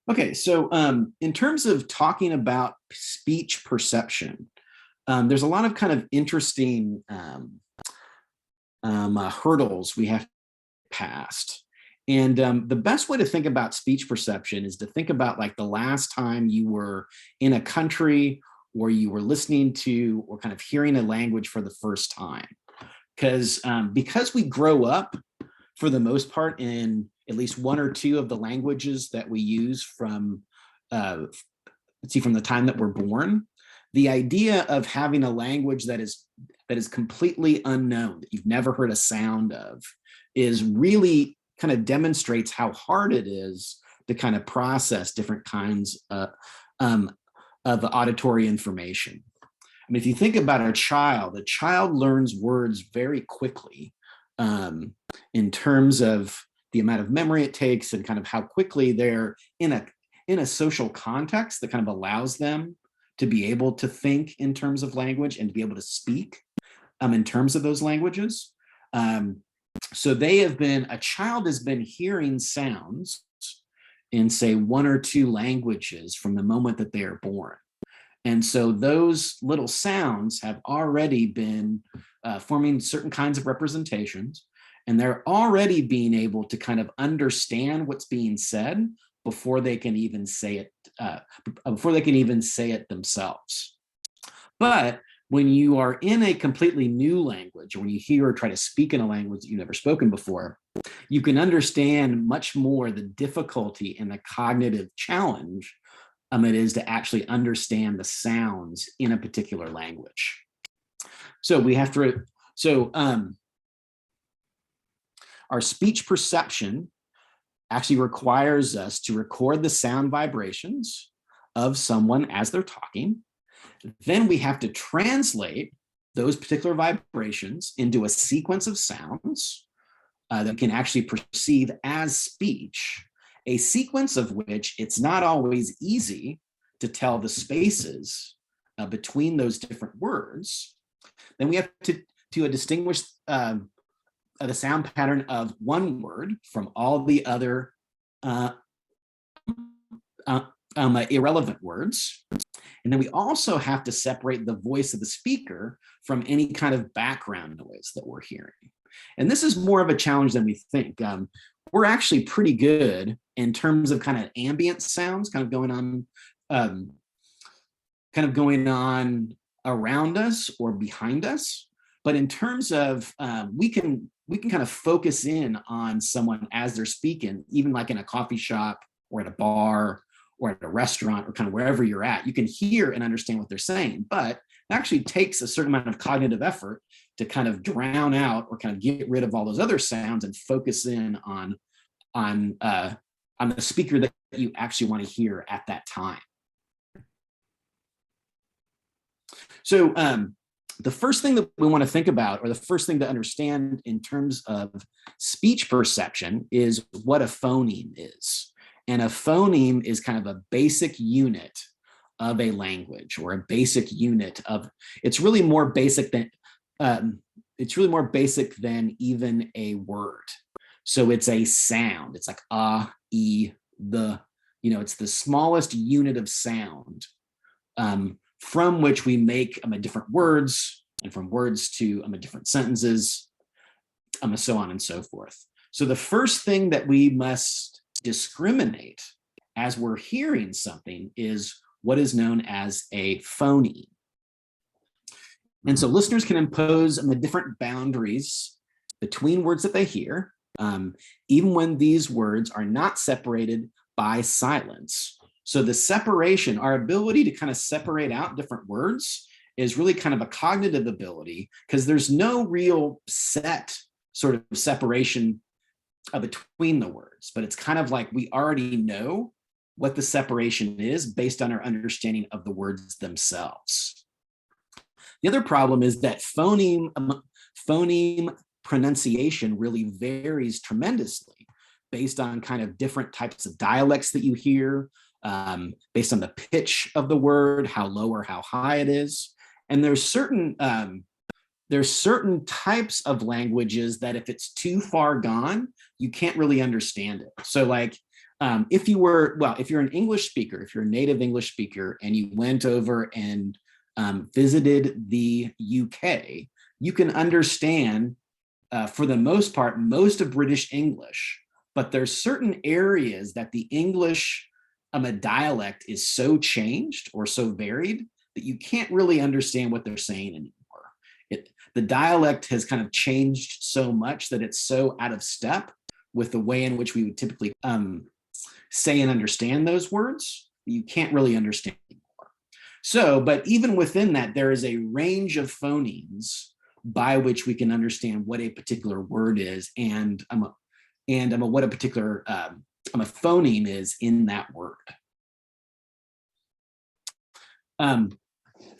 Okay, so in terms of talking about speech perception, there's a lot of kind of interesting hurdles we have passed. And the best way to think about speech perception is to think about like the last time you were in a country or you were listening to or kind of hearing a language for the first time. Because we grow up for the most part in at least one or two of the languages that we use from let's see, from the time that we're born, the idea of having a language that is completely unknown, that you've never heard a sound of, is really kind of demonstrates how hard it is to kind of process different kinds of auditory information. I mean, if you think about a child learns words very quickly, in terms of the amount of memory it takes and kind of how quickly they're in a social context that kind of allows them to be able to think in terms of language and to be able to speak in terms of those languages. So a child has been hearing sounds in, say, one or two languages from the moment that they are born. And so those little sounds have already been forming certain kinds of representations, and they're already being able to kind of understand what's being said before they can even say it themselves. But when you are in a completely new language, or when you hear or try to speak in a language that you've never spoken before, you can understand much more the difficulty and the cognitive challenge it is to actually understand the sounds in a particular language. So our speech perception actually requires us to record the sound vibrations of someone as they're talking. Then we have to translate those particular vibrations into a sequence of sounds that we can actually perceive as speech, a sequence of which it's not always easy to tell the spaces between those different words. Then we have to distinguish the sound pattern of one word from all the other irrelevant words. And then we also have to separate the voice of the speaker from any kind of background noise that we're hearing. And this is more of a challenge than we think. We're actually pretty good in terms of kind of ambient sounds kind of going on around us or behind us. But in terms of we can kind of focus in on someone as they're speaking, even like in a coffee shop or at a bar or at a restaurant or kind of wherever you're at. You can hear and understand what they're saying, but it actually takes a certain amount of cognitive effort to kind of drown out or kind of get rid of all those other sounds and focus in on the speaker that you actually want to hear at that time. So the first thing that we want to think about, or the first thing to understand in terms of speech perception, is what a phoneme is. And a phoneme is kind of a basic unit of a language, or a basic unit of, it's really more basic than even a word. So it's a sound. It's like e, the, it's the smallest unit of sound from which we make different words, and from words to different sentences, so on and so forth. So the first thing that we must discriminate as we're hearing something is what is known as a phoneme. And so listeners can impose different boundaries between words that they hear, even when these words are not separated by silence. So the separation, our ability to kind of separate out different words, is really kind of a cognitive ability, because there's no real set sort of separation between the words, but it's kind of like we already know what the separation is based on our understanding of the words themselves. The other problem is that phoneme pronunciation really varies tremendously based on kind of different types of dialects that you hear, based on the pitch of the word, how low or how high it is. And there's certain types of languages that if it's too far gone, you can't really understand it. So like If you were, well, if you're an English speaker, if you're a native English speaker and you went over and visited the UK, you can understand, for the most part, most of British English, but there's certain areas that the English a dialect is so changed or so varied that you can't really understand what they're saying anymore. The dialect has kind of changed so much that it's so out of step with the way in which we would typically say and understand those words, you can't really understand anymore. So, but even within that, there is a range of phonemes by which we can understand what a particular word is and what a particular phoneme is in that word.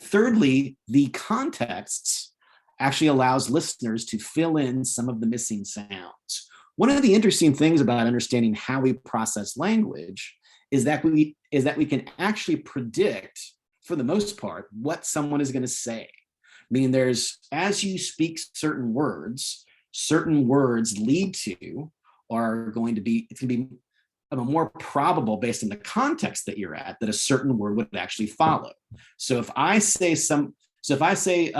Thirdly, the contexts actually allows listeners to fill in some of the missing sounds. One of the interesting things about understanding how we process language is that we can actually predict, for the most part, what someone is going to say. I mean, as you speak certain words lead to, are going to be, it's going to be more probable based on the context that you're at that a certain word would actually follow. So if I say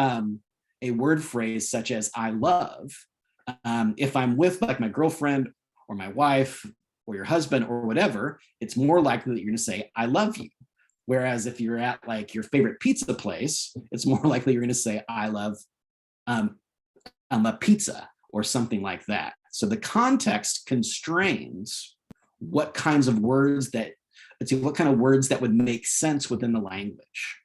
a word phrase such as I love, if I'm with like my girlfriend or my wife or your husband or whatever, it's more likely that you're going to say I love you. Whereas if you're at like your favorite pizza place, it's more likely you're going to say I love a pizza or something like that. So the context constrains what kinds of words what kind of words that would make sense within the language.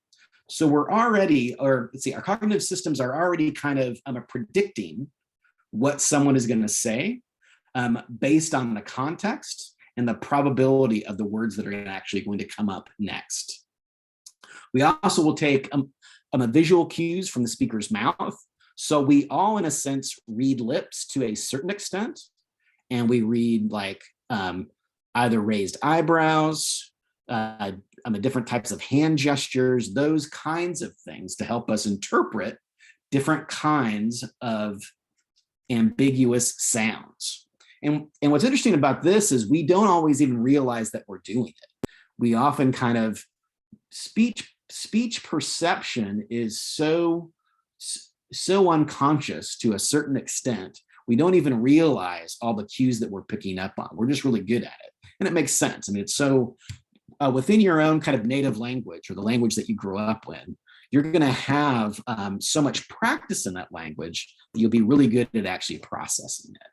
So we're already, or let's see, our cognitive systems are already kind of predicting what someone is going to say based on the context and the probability of the words that are actually going to come up next. We also will take visual cues from the speaker's mouth. So we all, in a sense, read lips to a certain extent, and we read like either raised eyebrows, different types of hand gestures, those kinds of things to help us interpret different kinds of ambiguous sounds. And what's interesting about this is we don't always even realize that we're doing it. We often kind of, speech perception is so unconscious to a certain extent, we don't even realize all the cues that we're picking up on. We're just really good at it. And it makes sense. I mean, it's so within your own kind of native language or the language that you grew up in, you're going to have so much practice in that language that you'll be really good at actually processing it.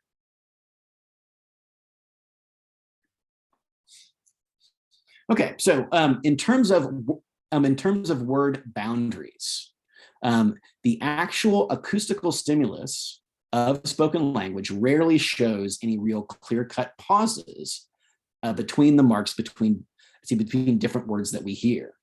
Okay, so in terms of word boundaries, the actual acoustical stimulus of spoken language rarely shows any real clear-cut pauses between the marks between different words that we hear.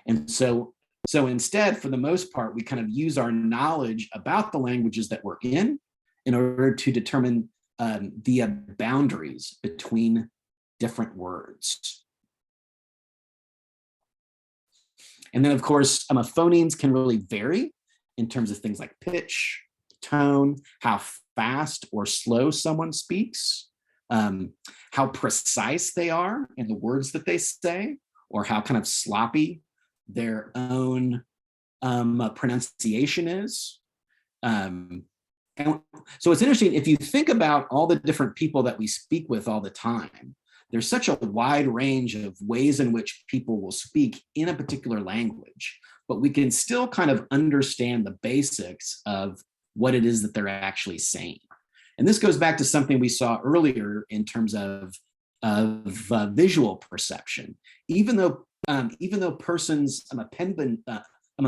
And so instead, for the most part, we kind of use our knowledge about the languages that we're in order to determine the boundaries between different words. And then, of course, phonemes can really vary in terms of things like pitch, tone, how fast or slow someone speaks, how precise they are in the words that they say, or how kind of sloppy their own pronunciation is. And so it's interesting, if you think about all the different people that we speak with all the time, there's such a wide range of ways in which people will speak in a particular language, but we can still kind of understand the basics of what it is that they're actually saying. And this goes back to something we saw earlier in terms of visual perception. Even though persons'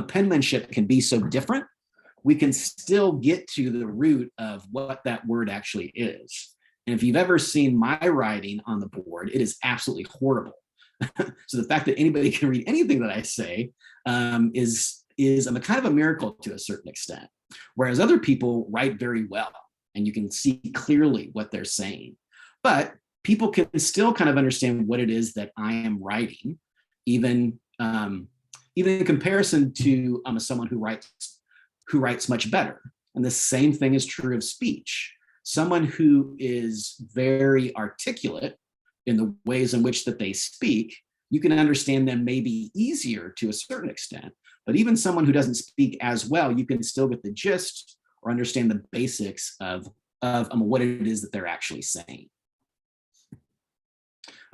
penmanship can be so different, we can still get to the root of what that word actually is. And if you've ever seen my writing on the board, it is absolutely horrible. So the fact that anybody can read anything that I say is kind of a miracle to a certain extent. Whereas other people write very well, and you can see clearly what they're saying. But people can still kind of understand what it is that I am writing, even in comparison to someone who writes much better. And the same thing is true of speech. Someone who is very articulate in the ways in which that they speak, you can understand them maybe easier to a certain extent. But even someone who doesn't speak as well, you can still get the gist or understand the basics of what it is that they're actually saying.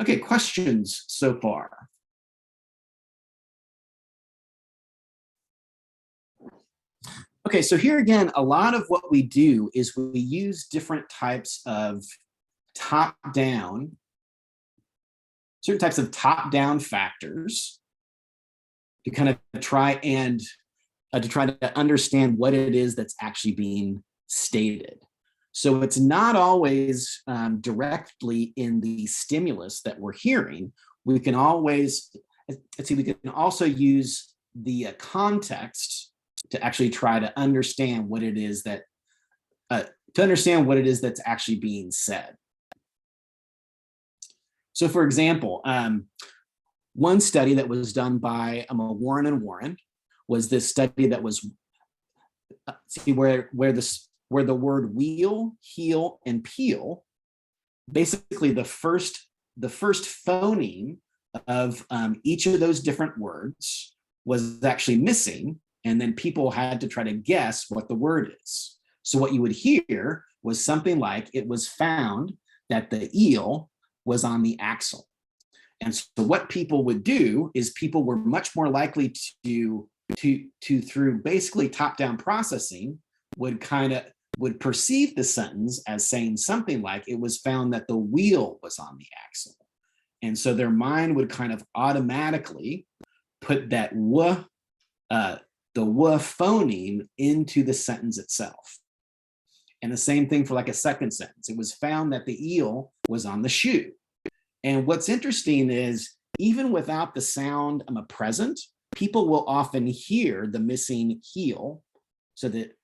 Okay, questions so far? Okay, so here again, a lot of what we do is we use different types of top-down, certain types of top-down factors to kind of try to understand what it is that's actually being stated. So it's not always directly in the stimulus that we're hearing. We can always, we can also use the context to actually try to understand what it is that, that's actually being said. So for example, one study that was done by Warren and Warren was this study that was, where the word wheel, heel, and peel, basically the first phoneme of each of those different words was actually missing, and then people had to try to guess what the word is. So what you would hear was something like, it was found that the eel was on the axle. And so what people would do is people were much more likely to through basically top-down processing, would perceive the sentence as saying something like, it was found that the wheel was on the axle. And so their mind would kind of automatically put that the w phoneme into the sentence itself. And the same thing for like a second sentence. It was found that the eel was on the shoe. And what's interesting is, even without the sound present, people will often hear the missing heel, so that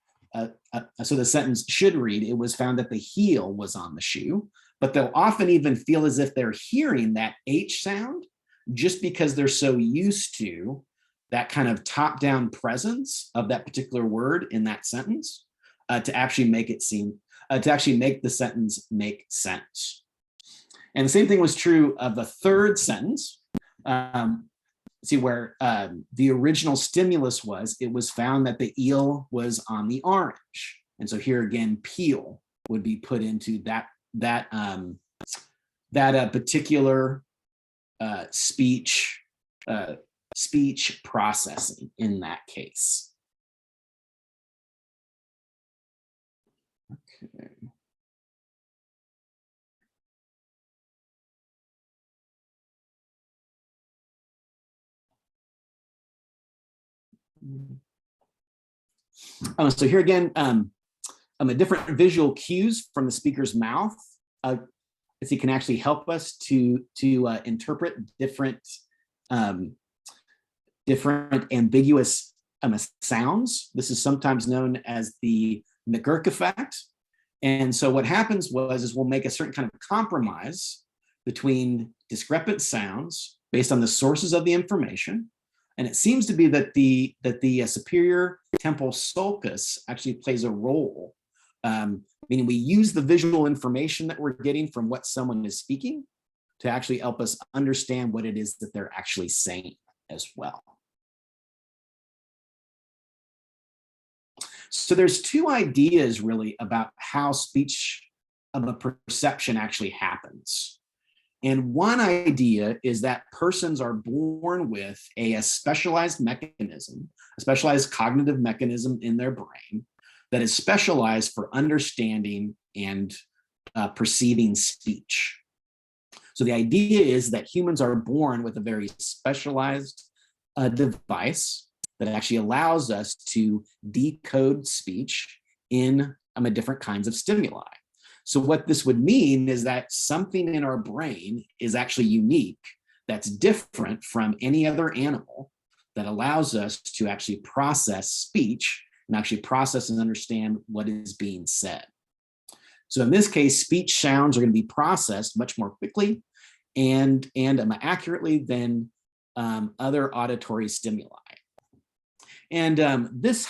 so the sentence should read, it was found that the heel was on the shoe, but they'll often even feel as if they're hearing that H sound, just because they're so used to that kind of top-down presence of that particular word in that sentence, to actually make it seem, to actually make the sentence make sense. And the same thing was true of the third sentence. Where the original stimulus was, it was found that the eel was on the orange. And so here again, peel would be put into that particular speech processing in that case. Okay. So here again, a different visual cues from the speaker's mouth, as it can actually help us to interpret different ambiguous sounds. This is sometimes known as the McGurk effect. And so what happens is we'll make a certain kind of compromise between discrepant sounds based on the sources of the information. And it seems to be that the superior temporal sulcus actually plays a role, meaning we use the visual information that we're getting from what someone is speaking to actually help us understand what it is that they're actually saying as well. So there's two ideas really about how speech perception actually happens. And one idea is that persons are born with a specialized mechanism, a specialized cognitive mechanism in their brain that is specialized for understanding and perceiving speech. So the idea is that humans are born with a very specialized device that actually allows us to decode speech in different kinds of stimuli. So what this would mean is that something in our brain is actually unique, that's different from any other animal, that allows us to actually process speech and actually process and understand what is being said. So in this case, speech sounds are going to be processed much more quickly and accurately than other auditory stimuli. And this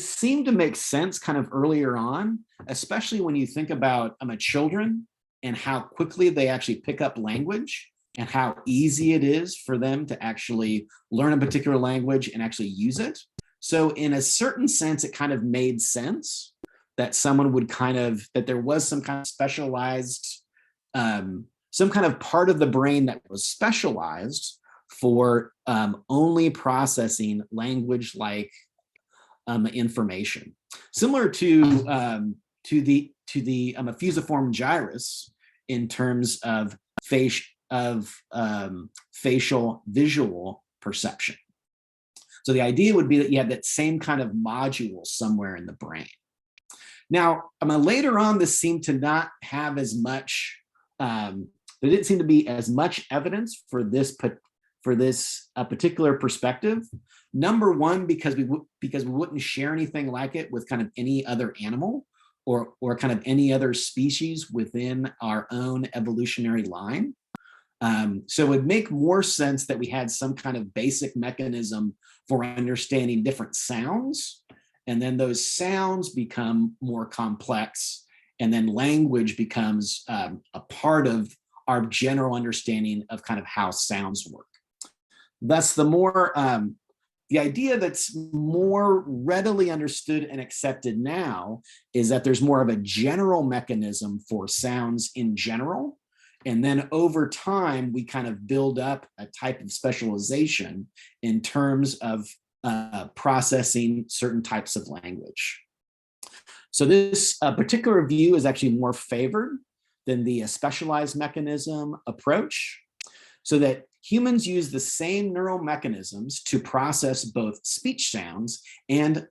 seemed to make sense kind of earlier on, especially when you think about children and how quickly they actually pick up language and how easy it is for them to actually learn a particular language and actually use it. So in a certain sense, it kind of made sense that someone would that there was some kind of specialized, some kind of part of the brain that was specialized for only processing language like information. Similar to the fusiform gyrus in terms of facial visual perception. So the idea would be that you have that same kind of module somewhere in the brain. Now, later on, this seemed to not have as much, there didn't seem to be as much evidence for this particular perspective. Number one, because we wouldn't share anything like it with kind of any other animal or kind of any other species within our own evolutionary line. So it would make more sense that we had some kind of basic mechanism for understanding different sounds, and then those sounds become more complex, and then language becomes a part of our general understanding of kind of how sounds work. Thus, the idea that's more readily understood and accepted now is that there's more of a general mechanism for sounds in general. And then over time, we kind of build up a type of specialization in terms of processing certain types of language. So this particular view is actually more favored than the specialized mechanism approach, so that humans use the same neural mechanisms to process both speech sounds and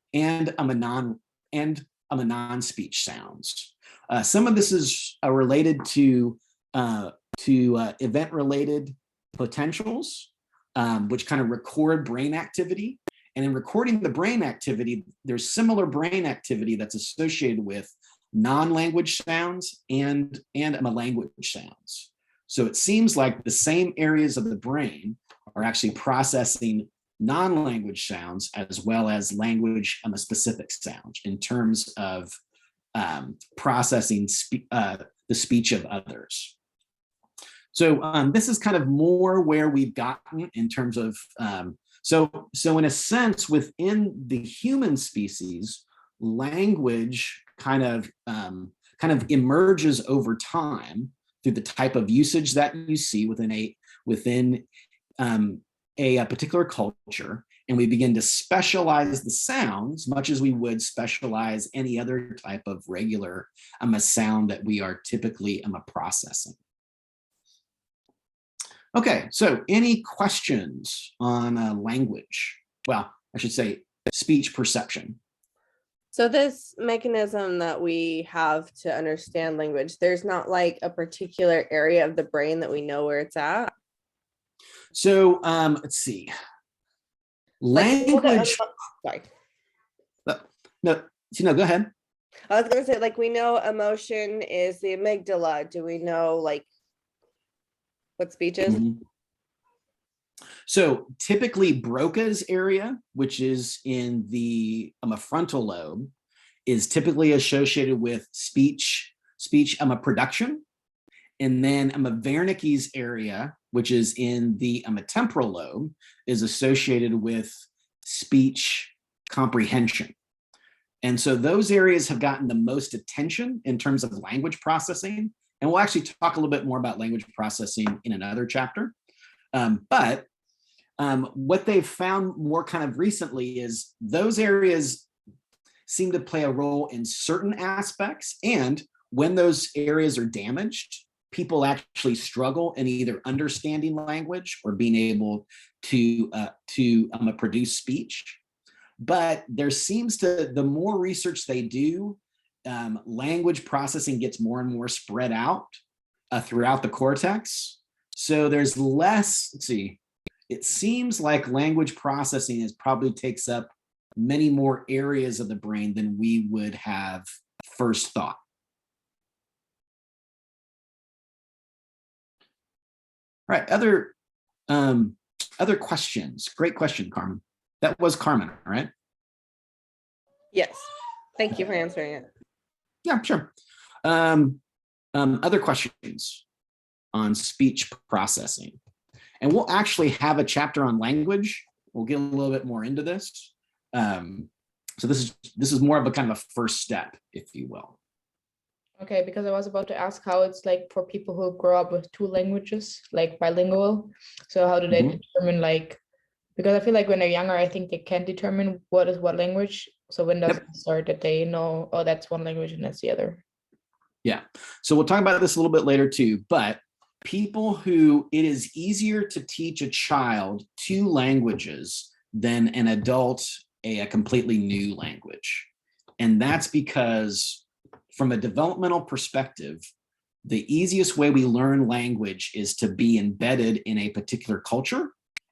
non-speech sounds. Some of this is related to event-related potentials, which kind of record brain activity. And in recording the brain activity, there's similar brain activity that's associated with non-language sounds and language sounds. So it seems like the same areas of the brain are actually processing non-language sounds as well as language specific sounds in terms of processing the speech of others. So this is kind of more where we've gotten in terms of, so in a sense, within the human species, language kind of emerges over time through the type of usage that you see within a particular culture, and we begin to specialize the sounds much as we would specialize any other type of regular a sound that we are typically processing. Okay, so any questions on language? Well, I should say speech perception. So this mechanism that we have to understand language, there's not like a particular area of the brain that we know where it's at? So let's see. Language. Sorry. No, go ahead. I was going to say, like, we know emotion is the amygdala. Do we know, like, what speech is? Mm-hmm. So typically Broca's area, which is in the frontal lobe, is typically associated with speech production. And then Wernicke's area, which is in the temporal lobe, is associated with speech comprehension. And so those areas have gotten the most attention in terms of language processing. And we'll actually talk a little bit more about language processing in another chapter. But what they've found more kind of recently is those areas seem to play a role in certain aspects. And when those areas are damaged, people actually struggle in either understanding language or being able to produce speech. But there seems to, the more research they do, language processing gets more and more spread out throughout the cortex. So there's less, let's see, it seems like language processing probably takes up many more areas of the brain than we would have first thought. All right, other questions? Great question, Carmen. That was Carmen, right? Yes. Thank you for answering it. Yeah, sure. Other questions on speech processing? And we'll actually have a chapter on language. We'll get a little bit more into this. So this is more of a kind of a first step, if you will. Okay, because I was about to ask how it's like for people who grow up with two languages, like bilingual. So how do they determine, like, because I feel like when they're younger, I think they can determine what is what language. So when does it start that they know, oh, that's one language and that's the other? Yeah. So we'll talk about this a little bit later too, but people who, it is easier to teach a child two languages than an adult a completely new language. And that's because from a developmental perspective, the easiest way we learn language is to be embedded in a particular culture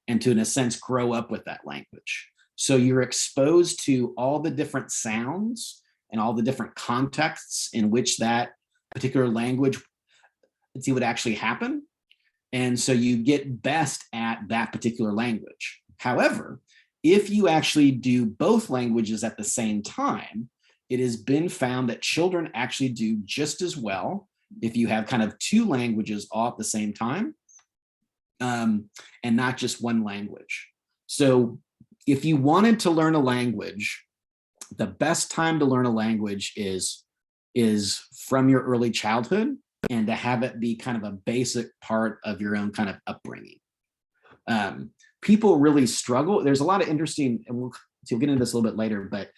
and to, in a sense, grow up with that language. So you're exposed to all the different sounds and all the different contexts in which that particular language would actually happen. And so you get best at that particular language. However, if you actually do both languages at the same time, it has been found that children actually do just as well if you have kind of two languages all at the same time, and not just one language. So if you wanted to learn a language, the best time to learn a language is from your early childhood, and to have it be kind of a basic part of your own kind of upbringing. People really struggle. There's a lot of interesting, and we'll get into this a little bit later, but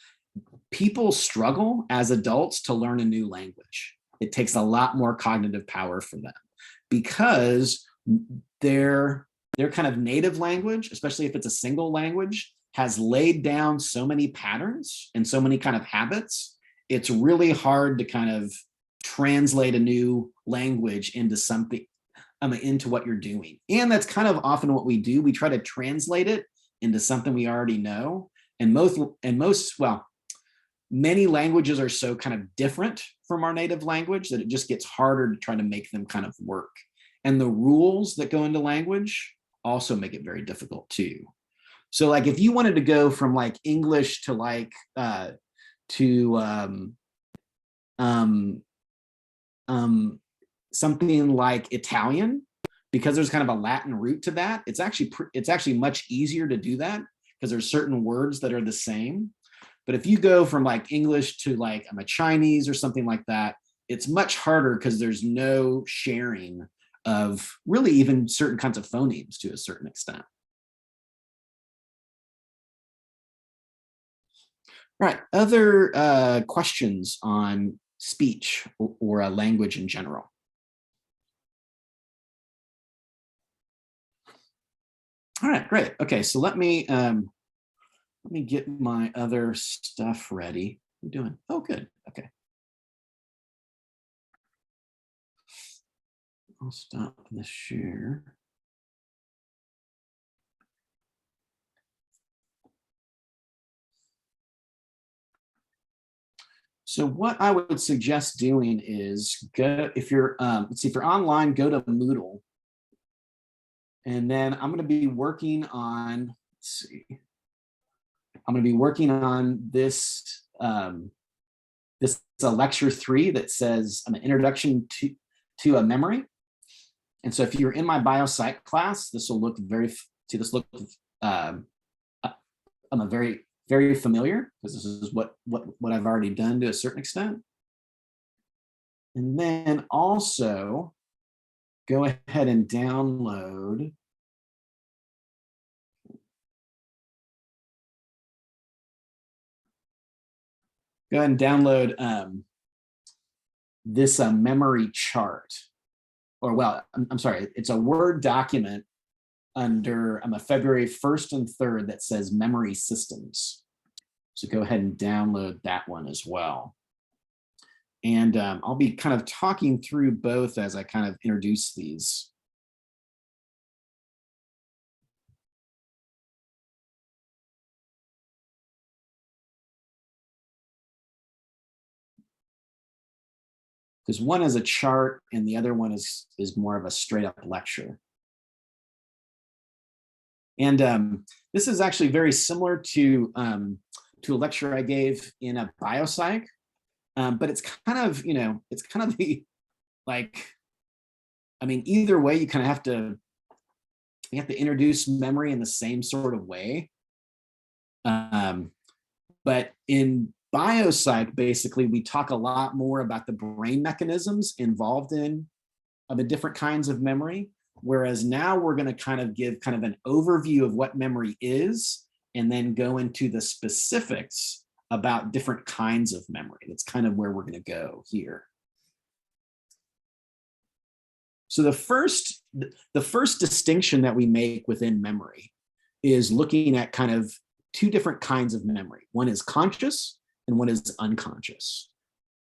people struggle as adults to learn a new language. It takes a lot more cognitive power for them because their kind of native language, especially if it's a single language, has laid down so many patterns and so many kind of habits. It's really hard to kind of translate a new language into something, into what you're doing. And that's kind of often what we do. We try to translate it into something we already know. And many languages are so kind of different from our native language that it just gets harder to try to make them kind of work. And the rules that go into language also make it very difficult too. So like if you wanted to go from like English to like something like Italian, because there's kind of a Latin root to that, it's actually much easier to do that because there's certain words that are the same. But if you go from like English to like a Chinese or something like that, it's much harder because there's no sharing of really even certain kinds of phonemes to a certain extent. All right, other questions on speech or a language in general? All right, great. Okay, so let me get my other stuff ready. What are you doing? Oh, good. Okay. I'll stop the share. So what I would suggest doing is go, if you're online, go to Moodle. And then I'm going to be working on, I'm going to be working on this, this lecture 3 that says an introduction to a memory. And so if you're in my biopsych class, this will look very familiar because this is what I've already done to a certain extent. And then also go ahead and download this memory chart, or well, I'm sorry, it's a Word document under a February 1st and 3rd that says memory systems. So go ahead and download that one as well. And I'll be kind of talking through both as I kind of introduce these. Because one is a chart and the other one is more of a straight up lecture. And this is actually very similar to a lecture I gave in a biopsych, but it's kind of, it's kind of like, I mean, either way, you kind of you have to introduce memory in the same sort of way. But in biopsych, basically, we talk a lot more about the brain mechanisms involved in the different kinds of memory. Whereas now we're going to kind of give kind of an overview of what memory is, and then go into the specifics about different kinds of memory. That's kind of where we're going to go here. So the first distinction that we make within memory is looking at kind of two different kinds of memory. One is conscious and one is unconscious.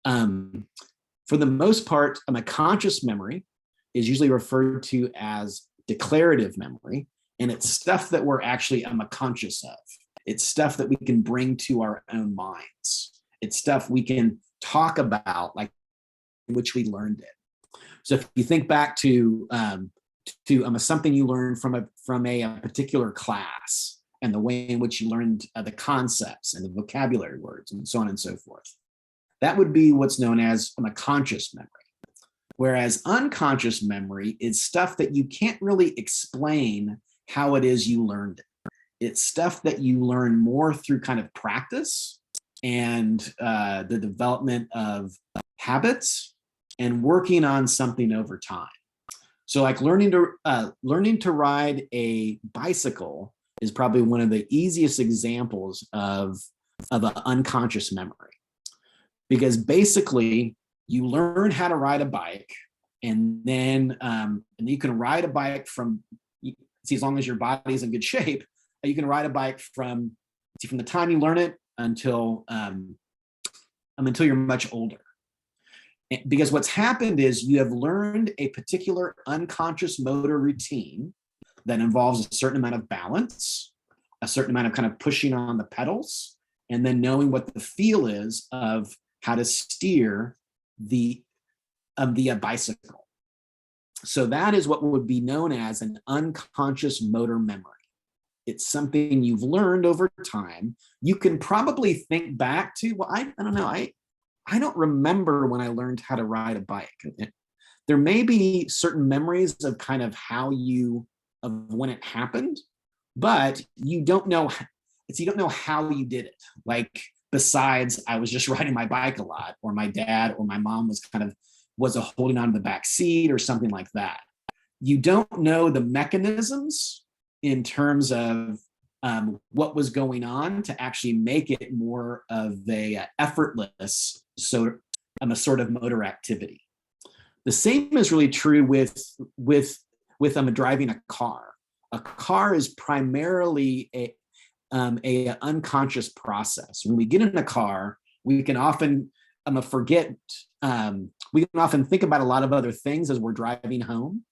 For the most part, a conscious memory is usually referred to as declarative memory, and it's stuff that we're actually conscious of. It's stuff that we can bring to our own minds. It's stuff we can talk about, like in which we learned it. So if you think back to something you learned from a particular class, and the way in which you learned the concepts and the vocabulary words and so on and so forth, that would be what's known as a conscious memory. Whereas unconscious memory is stuff that you can't really explain how it is you learned it. It's stuff that you learn more through kind of practice and the development of habits and working on something over time. So like learning to ride a bicycle is probably one of the easiest examples of an unconscious memory, because basically you learn how to ride a bike, and then you can ride a bike from, see, as long as your body's in good shape, you can ride a bike from the time you learn it until you're much older. Because what's happened is you have learned a particular unconscious motor routine that involves a certain amount of balance, a certain amount of kind of pushing on the pedals, and then knowing what the feel is of how to steer the bicycle. So that is what would be known as an unconscious motor memory. It's something you've learned over time. You can probably think back to, well, I don't know, I don't remember when I learned how to ride a bike. There may be certain memories of kind of of when it happened, but you don't know how you did it. Like, besides, I was just riding my bike a lot, or my dad or my mom was holding on to the back seat or something like that. You don't know the mechanisms in terms of what was going on to actually make it more of a effortless sort of motor activity. The same is really true with driving a car. A car is primarily a unconscious process. When we get in a car, we can often forget. We can often think about a lot of other things as we're driving home.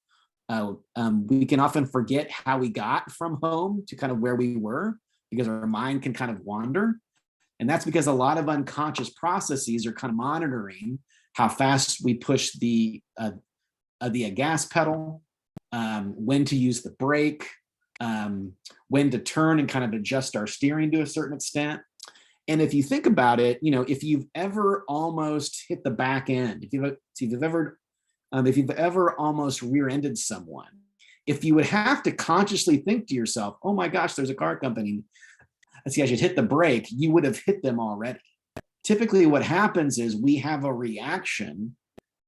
We can often forget how we got from home to kind of where we were, because our mind can kind of wander. And that's because a lot of unconscious processes are kind of monitoring how fast we push the gas pedal, when to use the brake, when to turn and kind of adjust our steering to a certain extent. And if you think about it, if you've ever almost hit the back end, if you've ever almost rear-ended someone, if you would have to consciously think to yourself, oh my gosh, there's a car company, I should hit the brake, you would have hit them already. Typically what happens is we have a reaction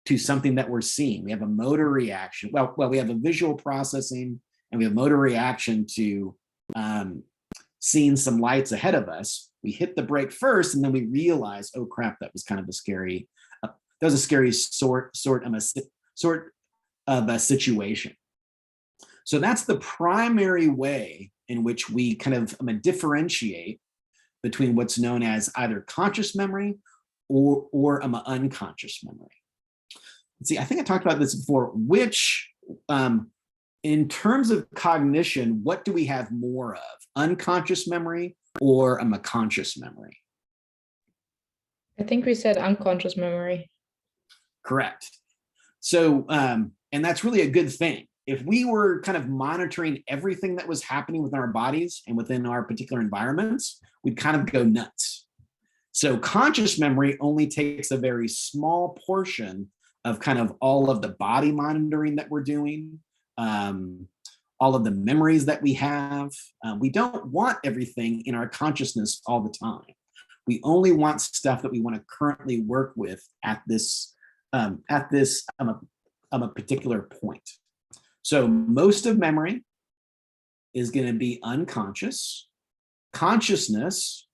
to something that we're seeing. We have a motor reaction. Well, we have a visual processing, and we have motor reaction to seeing some lights ahead of us. We hit the brake first, and then we realize, oh crap, that was kind of a scary, sort of a situation. So that's the primary way in which we kind of differentiate between what's known as either conscious memory or unconscious memory. Let's see, I think I talked about this before. In terms of cognition, what do we have more of? Unconscious memory or conscious memory? I think we said unconscious memory. Correct. So, and that's really a good thing. If we were kind of monitoring everything that was happening within our bodies and within our particular environments, we'd kind of go nuts. So conscious memory only takes a very small portion kind of all of the body monitoring that we're doing, all of the memories that we have. We don't want everything in our consciousness all the time. We only want stuff that we want to currently work with at this a particular point. So most of memory is going to be unconscious. Consciousness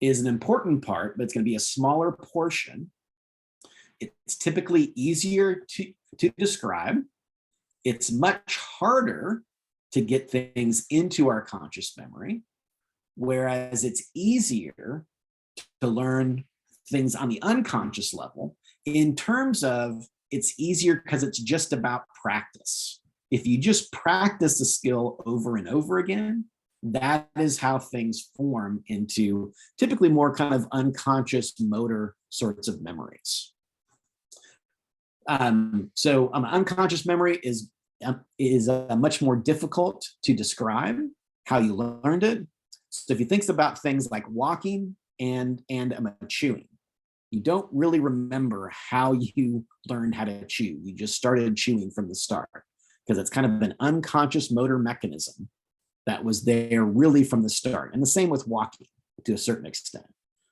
is an important part, but it's going to be a smaller portion. It's typically easier to describe. It's much harder to get things into our conscious memory, whereas it's easier to learn things on the unconscious level in terms of it's easier because it's just about practice. If you just practice the skill over and over again, that is how things form into typically more kind of unconscious motor sorts of memories. Unconscious memory is much more difficult to describe how you learned it. So if you think about things like walking and chewing, you don't really remember how you learned how to chew. You just started chewing from the start because it's kind of an unconscious motor mechanism that was there really from the start. And the same with walking to a certain extent.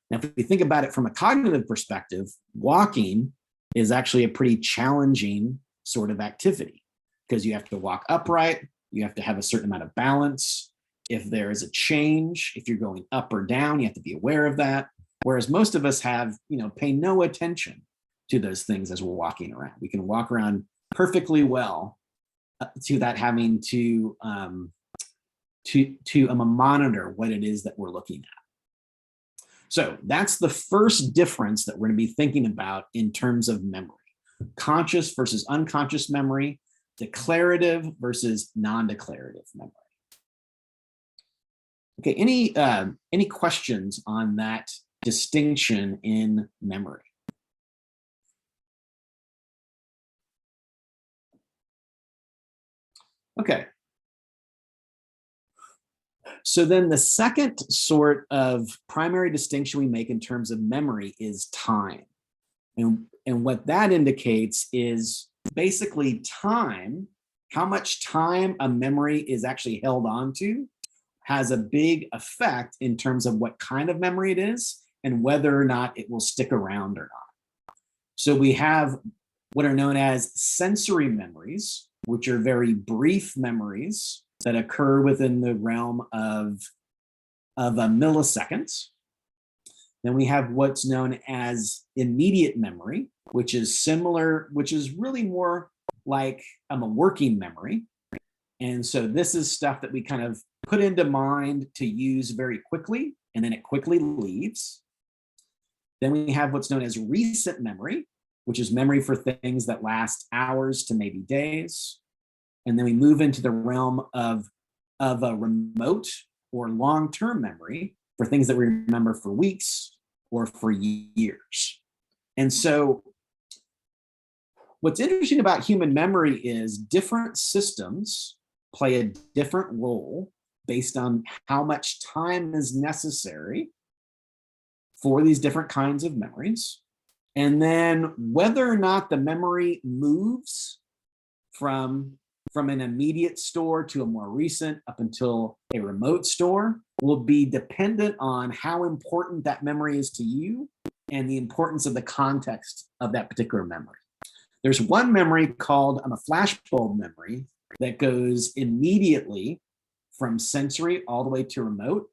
Now, if we think about it from a cognitive perspective, walking is actually a pretty challenging sort of activity because you have to walk upright, you have to have a certain amount of balance. If there is a change, if you're going up or down, you have to be aware of that. Whereas most of us have, pay no attention to those things as we're walking around. We can walk around perfectly well to that having to monitor what it is that we're looking at. So that's the first difference that we're going to be thinking about in terms of memory. Conscious versus unconscious memory, declarative versus non-declarative memory. Okay, any questions on that distinction in memory? Okay. So then the second sort of primary distinction we make in terms of memory is time. And what that indicates is basically time, how much time a memory is actually held on to has a big effect in terms of what kind of memory it is and whether or not it will stick around or not. So we have what are known as sensory memories, which are very brief memories that occur within the realm of milliseconds. Then we have what's known as immediate memory, which is similar, which is really more like a working memory. And so this is stuff that we kind of put into mind to use very quickly, and then it quickly leaves. Then we have what's known as recent memory, which is memory for things that last hours to maybe days. And then we move into the realm of a remote or long-term memory for things that we remember for weeks or for years. And so what's interesting about human memory is different systems play a different role based on how much time is necessary for these different kinds of memories. And then whether or not the memory moves from an immediate store to a more recent up until a remote store will be dependent on how important that memory is to you and the importance of the context of that particular memory. There's one memory called a flashbulb memory that goes immediately from sensory all the way to remote.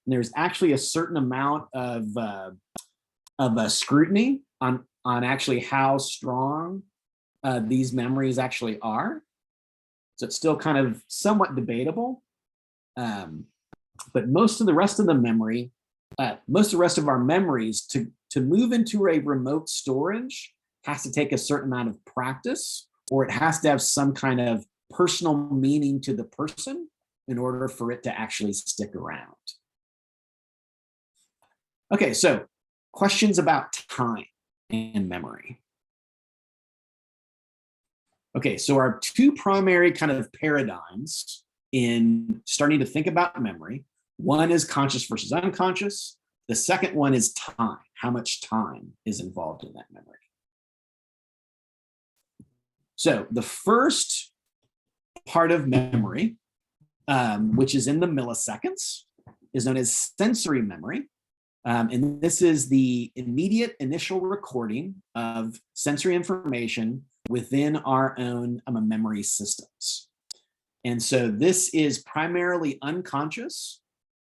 And there's actually a certain amount of scrutiny on actually how strong these memories actually are. So it's still kind of somewhat debatable. But most of the rest of the memory, most of the rest of our memories to move into a remote storage has to take a certain amount of practice, or it has to have some kind of personal meaning to the person in order for it to actually stick around. Okay, so questions about time and memory. Okay, so our two primary kind of paradigms in starting to think about memory, one is conscious versus unconscious. The second one is time, how much time is involved in that memory. So the first part of memory, which is in the milliseconds, is known as sensory memory. And this is the immediate initial recording of sensory information within our own memory systems. And so this is primarily unconscious,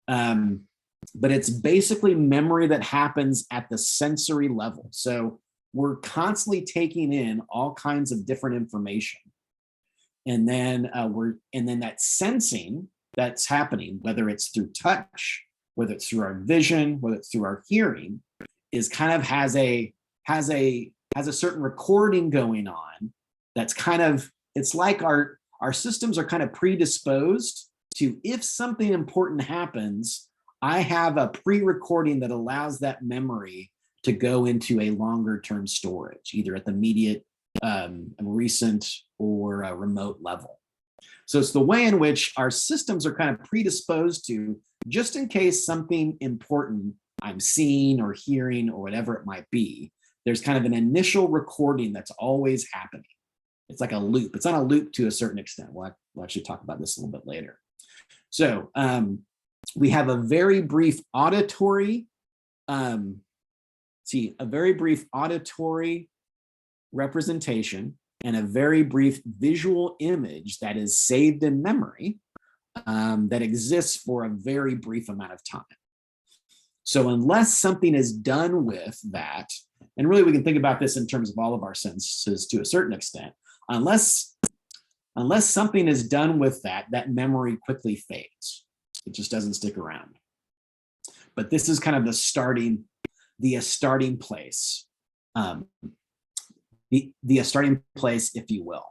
but it's basically memory that happens at the sensory level. So we're constantly taking in all kinds of different information. And then that sensing that's happening, whether it's through touch, whether it's through our vision, whether it's through our hearing, is kind of has a certain recording going on. That's kind of, it's like our systems are kind of predisposed to, if something important happens, I have a pre-recording that allows that memory to go into a longer term storage, either at the immediate, recent, or remote level. So it's the way in which our systems are kind of predisposed to, just in case something important I'm seeing or hearing or whatever it might be, there's kind of an initial recording that's always happening. It's like a loop. It's on a loop to a certain extent. We'll actually talk about this a little bit later. So we have a very brief auditory, a very brief auditory representation and a very brief visual image that is saved in memory that exists for a very brief amount of time. So unless something is done with that, and really we can think about this in terms of all of our senses to a certain extent, unless something is done with that memory quickly fades. It just doesn't stick around. But this is kind of the starting place, the starting place, if you will.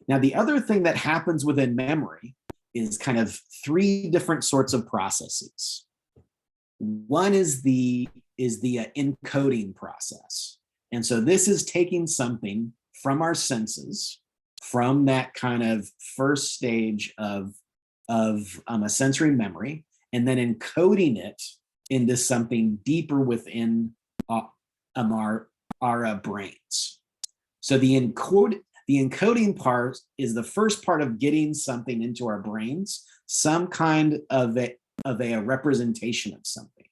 Now, the other thing that happens within memory is kind of three different sorts of processes. One is the encoding process. And so this is taking something from our senses, from that kind of first stage of a sensory memory, and then encoding it into something deeper within our brains. So the encoding part is the first part of getting something into our brains, some kind of a representation of something.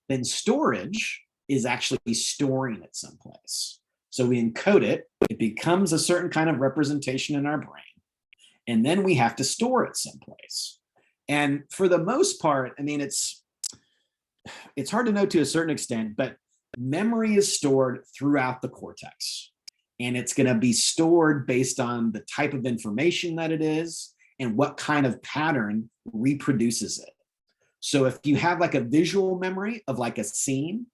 Then storage is actually storing it someplace. So we encode it, it becomes a certain kind of representation in our brain, and then we have to store it someplace. And for the most part, I mean, it's hard to know to a certain extent, but memory is stored throughout the cortex. And it's going to be stored based on the type of information that it is and what kind of pattern reproduces it. So if you have like a visual memory of like a scene,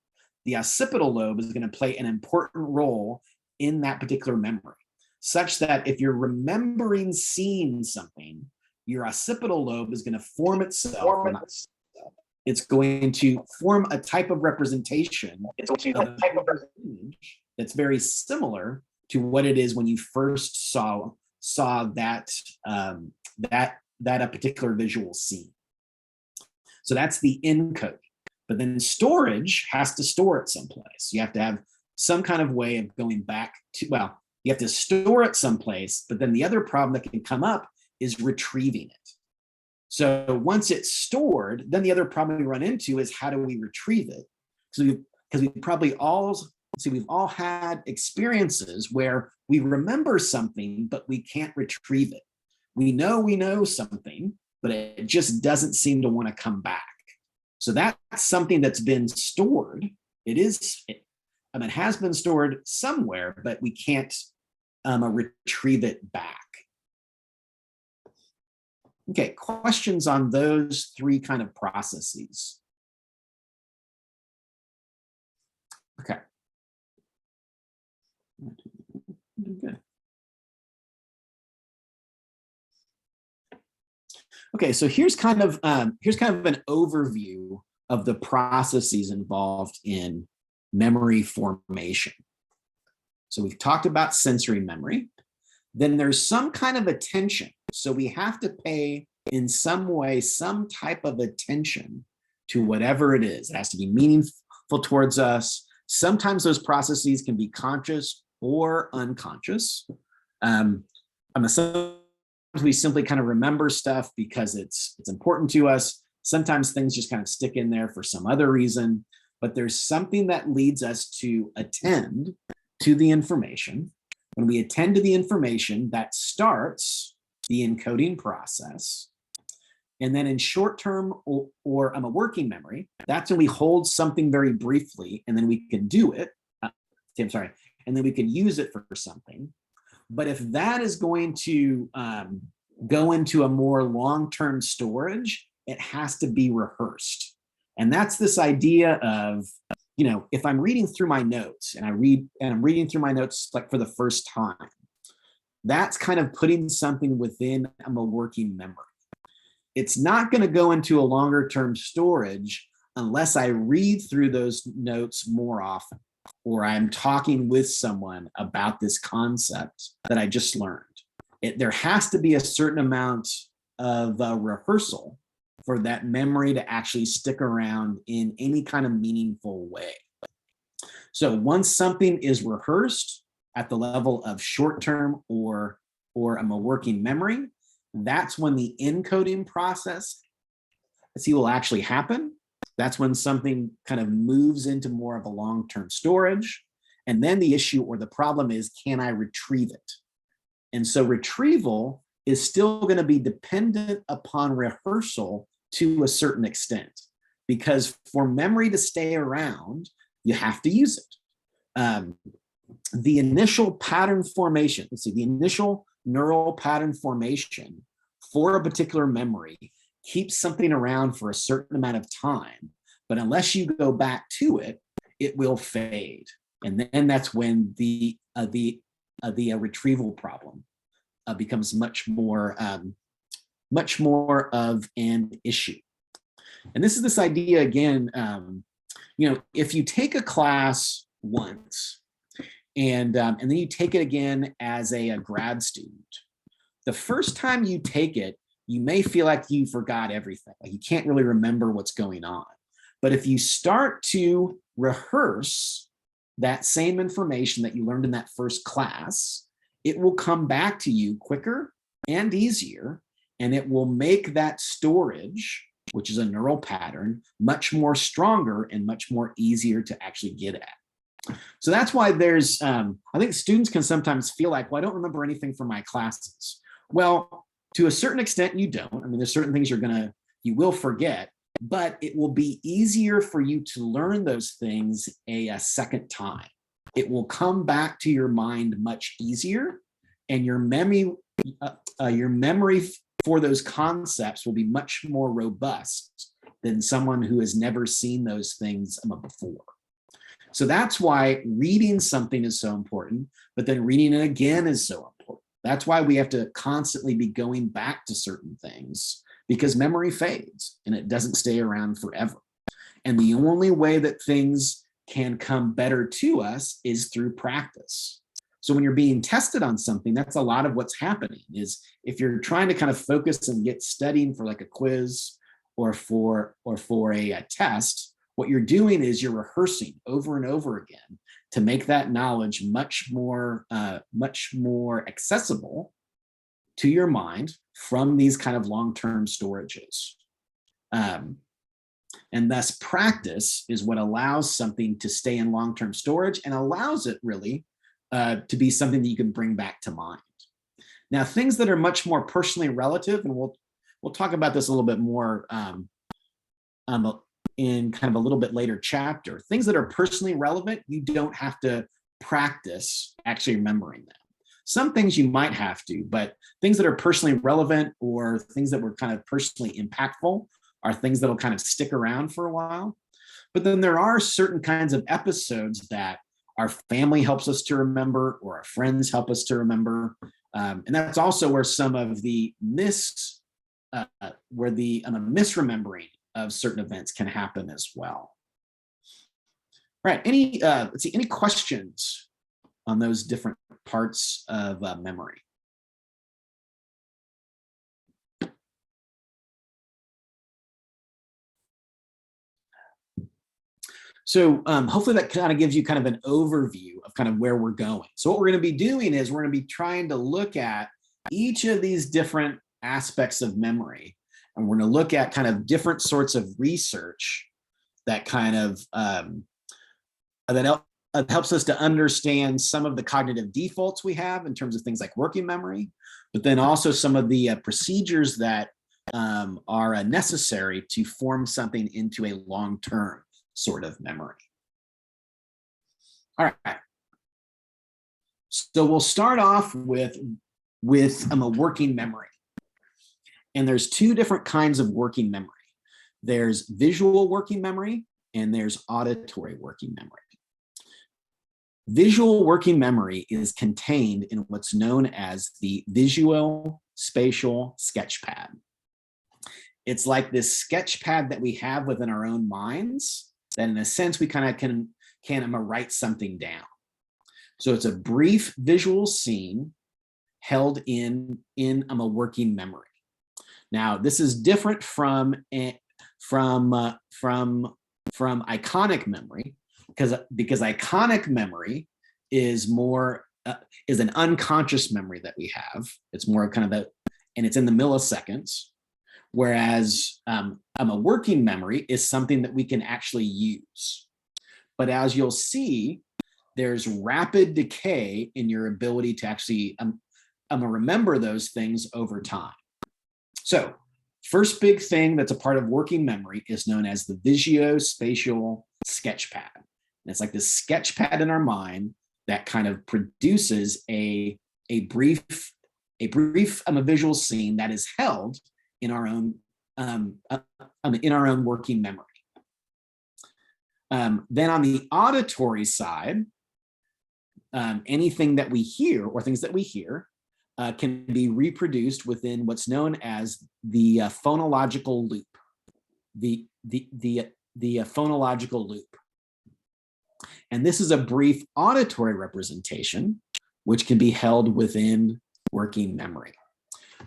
the occipital lobe is going to play an important role in that particular memory, such that if you're remembering seeing something, your occipital lobe is going to form itself. It's going to form a type of representation that's very similar to what it is when you first saw that a particular visual scene. So that's the encoding. But then storage has to store it someplace. You have to have some kind of way of going back to, well, you have to store it someplace, but then the other problem that can come up is retrieving it. So once it's stored, then the other problem we run into is how do we retrieve it? Because we probably all, we've all had experiences where we remember something, but we can't retrieve it. We know something, but it just doesn't seem to want to come back. So that's something that's been stored. It has been stored somewhere, but we can't retrieve it back. Okay, questions on those three kind of processes? Okay. Good. Okay, so here's kind of an overview of the processes involved in memory formation. So we've talked about sensory memory. Then there's some kind of attention. So we have to pay in some way, some type of attention to whatever it is. It has to be meaningful towards us, Sometimes those processes can be conscious or unconscious. Sometimes we simply kind of remember stuff because it's important to us. Sometimes things just kind of stick in there for some other reason, but there's something that leads us to attend to the information. When we attend to the information, that starts the encoding process. And then in short-term or a working memory, that's when we hold something very briefly and then we can do it. And then we can use it for something. But if that is going to go into a more long-term storage, it has to be rehearsed. And that's this idea of, if I'm reading through my notes and I'm reading through my notes like for the first time, that's kind of putting something within a working memory. It's not going to go into a longer term storage unless I read through those notes more often, or I'm talking with someone about this concept that I just learned. There has to be a certain amount of rehearsal for that memory to actually stick around in any kind of meaningful way. So once something is rehearsed at the level of short-term or a working memory, that's when the encoding process will actually happen. That's when something kind of moves into more of a long-term storage. And then the issue or the problem is, can I retrieve it? And so retrieval is still going to be dependent upon rehearsal to a certain extent, because for memory to stay around, you have to use it. The initial pattern formation, the initial neural pattern formation for a particular memory keeps something around for a certain amount of time, but unless you go back to it, it will fade. And then that's when the retrieval problem becomes much more of an issue. And this is this idea again, if you take a class once and then you take it again as a grad student, the first time you take it, you may feel like you forgot everything. Like you can't really remember what's going on. But if you start to rehearse that same information that you learned in that first class, it will come back to you quicker and easier, and it will make that storage, which is a neural pattern, much more stronger and much more easier to actually get at. So that's why there's, I think students can sometimes feel like, well, I don't remember anything from my classes. Well, to a certain extent, you don't. I mean, there's certain things you will forget, but it will be easier for you to learn those things a second time. It will come back to your mind much easier, and your memory for those concepts will be much more robust than someone who has never seen those things before. So that's why reading something is so important, but then reading it again is so important. That's why we have to constantly be going back to certain things, because memory fades and it doesn't stay around forever. And the only way that things can come better to us is through practice. So when you're being tested on something, that's a lot of what's happening. Is if you're trying to kind of focus and get studying for like a quiz or for a test, what you're doing is you're rehearsing over and over again to make that knowledge much more accessible to your mind from these kind of long-term storages. And thus practice is what allows something to stay in long-term storage and allows it really to be something that you can bring back to mind. Now, things that are much more personally relative, and we'll talk about this a little bit more in kind of a little bit later chapter. Things that are personally relevant, you don't have to practice actually remembering them. Some things you might have to, but things that are personally relevant or things that were kind of personally impactful are things that'll kind of stick around for a while. But then there are certain kinds of episodes that our family helps us to remember or our friends help us to remember. And that's also where some of the misremembering of certain events can happen as well. Right, let's see, any questions on those different parts of memory? So hopefully that kind of gives you kind of an overview of kind of where we're going. So what we're going to be doing is we're going to be trying to look at each of these different aspects of memory. And we're going to look at kind of different sorts of research that kind of that helps us to understand some of the cognitive defaults we have in terms of things like working memory, but then also some of the procedures that are necessary to form something into a long-term sort of memory. All right. So we'll start off with a working memory. And there's two different kinds of working memory. There's visual working memory and there's auditory working memory. Visual working memory is contained in what's known as the visual spatial sketchpad. It's like this sketch pad that we have within our own minds that in a sense we kind of can write something down. So it's a brief visual scene held in a working memory. Now this is different from iconic memory because iconic memory is more is an unconscious memory that we have. It's more kind of and it's in the milliseconds. Whereas a working memory is something that we can actually use. But as you'll see, there's rapid decay in your ability to actually remember those things over time. So first big thing that's a part of working memory is known as the visuospatial sketchpad. It's like this sketchpad in our mind that kind of produces a brief visual scene that is held in our own working memory. Then on the auditory side, anything that we hear or things that we hear can be reproduced within what's known as the phonological loop. The phonological loop. And this is a brief auditory representation, which can be held within working memory.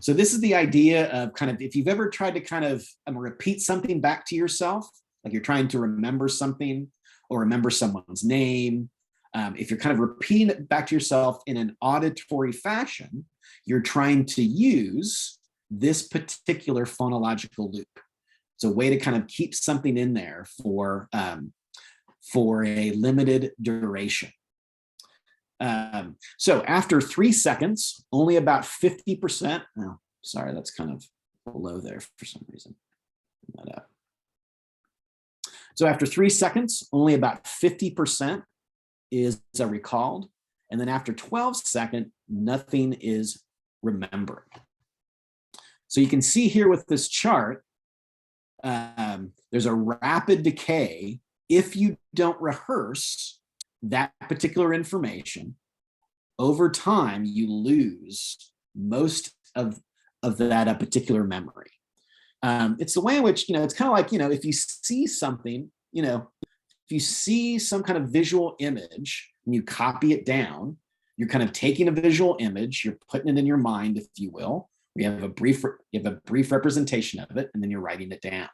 So this is the idea of kind of, if you've ever tried to kind of repeat something back to yourself, like you're trying to remember something or remember someone's name, if you're kind of repeating it back to yourself in an auditory fashion, you're trying to use this particular phonological loop. It's a way to kind of keep something in there for a limited duration. So after 3 seconds, only about 50%, oh, sorry, that's kind of below there for some reason. So after 3 seconds, only about 50% is recalled. And then after 12 seconds, nothing is remembered. So you can see here with this chart, there's a rapid decay if you don't rehearse that particular information. Over time, you lose most of that particular memory. It's the way in which, it's kind of like, if you see something, if you see some kind of visual image and you copy it down, you're kind of taking a visual image, you're putting it in your mind, if you will. You have a brief representation of it, and then you're writing it down.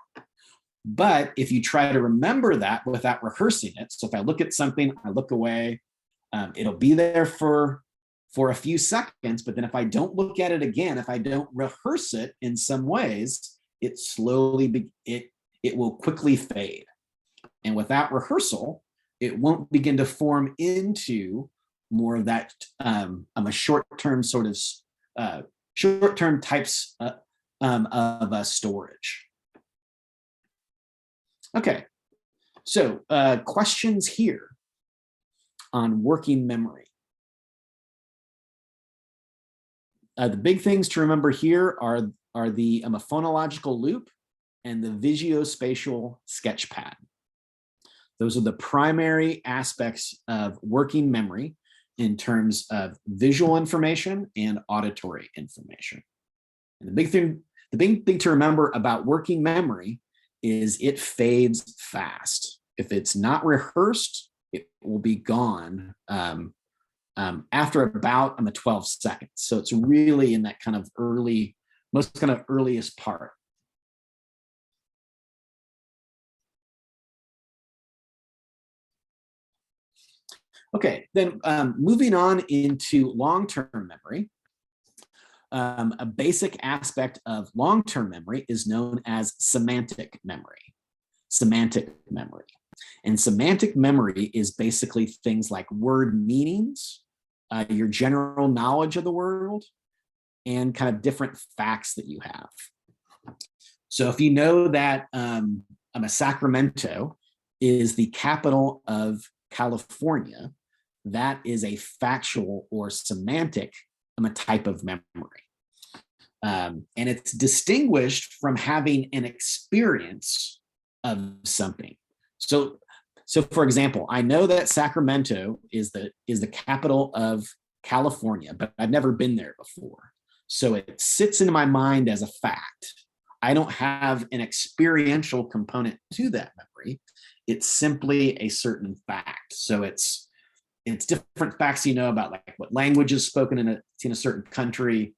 But if you try to remember that without rehearsing it, so if I look at something, I look away, it'll be there for a few seconds, but then if I don't look at it again, if I don't rehearse it in some ways, it slowly, it will quickly fade. And without rehearsal, it won't begin to form into more of that a short-term sort of short-term types of storage. Okay, so questions here on working memory. The big things to remember here are the phonological loop and the visuospatial sketchpad. Those are the primary aspects of working memory in terms of visual information and auditory information. And the big thing to remember about working memory is it fades fast. If it's not rehearsed, it will be gone after about 12 seconds. So it's really in that kind of most kind of earliest part. Okay, then moving on into long-term memory. A basic aspect of long-term memory is known as semantic memory. Semantic memory. And semantic memory is basically things like word meanings, your general knowledge of the world, and kind of different facts that you have. So if you know that Sacramento is the capital of California, that is a factual or semantic type of memory. And it's distinguished from having an experience of something. So for example, I know that Sacramento is the capital of California, but I've never been there before. So it sits in my mind as a fact. I don't have an experiential component to that memory. It's simply a certain fact. So it's different facts you know about, like what language is spoken in a certain country,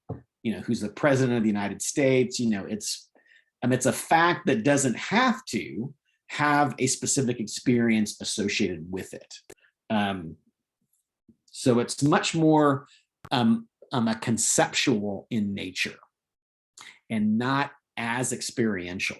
who's the president of the United States. It's a fact that doesn't have to have a specific experience associated with it. So it's much more a conceptual in nature and not as experiential.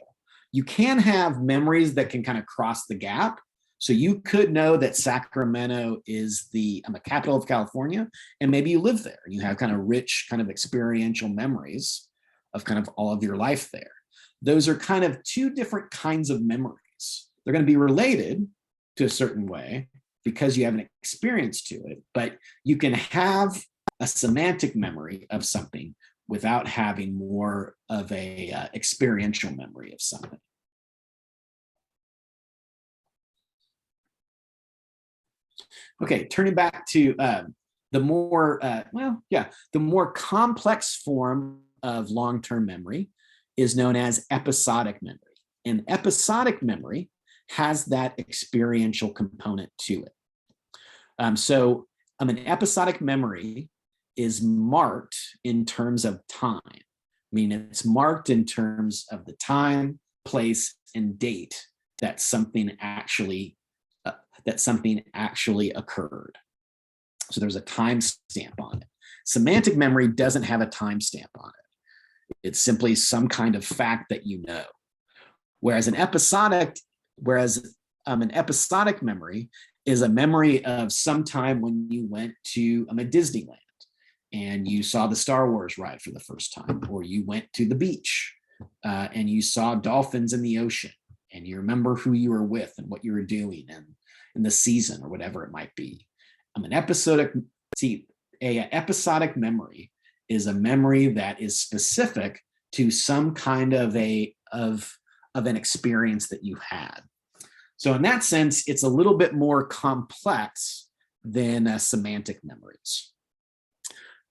You can have memories that can kind of cross the gap. So you could know that Sacramento is the capital of California, and maybe you live there and you have kind of rich kind of experiential memories of kind of all of your life there. Those are kind of two different kinds of memories. They're going to be related to a certain way because you have an experience to it, but you can have a semantic memory of something without having more of a experiential memory of something. Okay, turning back to the more complex form of long-term memory is known as episodic memory. And episodic memory has that experiential component to it. So an episodic memory is marked in terms of time. I mean, it's marked in terms of the time, place, and date that something actually occurred. So there's a time stamp on it. Semantic memory doesn't have a time stamp on it. It's simply some kind of fact that you know. Whereas an episodic memory is a memory of some time when you went to a Disneyland and you saw the Star Wars ride for the first time, or you went to the beach and you saw dolphins in the ocean, and you remember who you were with and what you were doing and in the season or whatever it might be. An episodic memory is a memory that is specific to some kind of an experience that you had. So in that sense, it's a little bit more complex than semantic memories.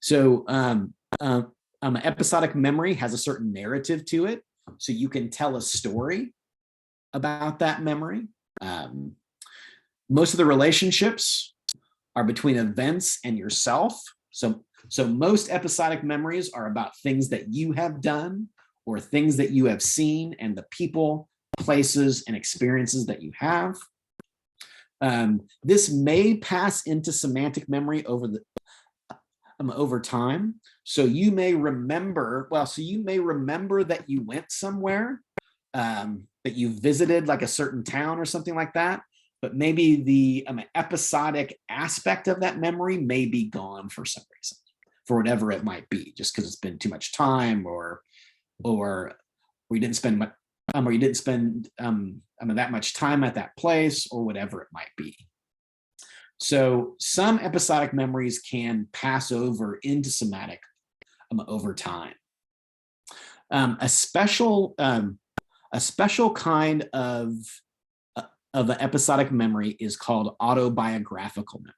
So episodic memory has a certain narrative to it. So you can tell a story about that memory. Most of the relationships are between events and yourself. So most episodic memories are about things that you have done or things that you have seen and the people, places, and experiences that you have. This may pass into semantic memory over time. So you may remember that you went somewhere, that you visited like a certain town or something like that, but maybe the episodic aspect of that memory may be gone for some reason, for whatever it might be, just because it's been too much time, or you didn't spend that much time at that place, or whatever it might be. So some episodic memories can pass over into somatic over time. A special kind of an episodic memory is called autobiographical memory.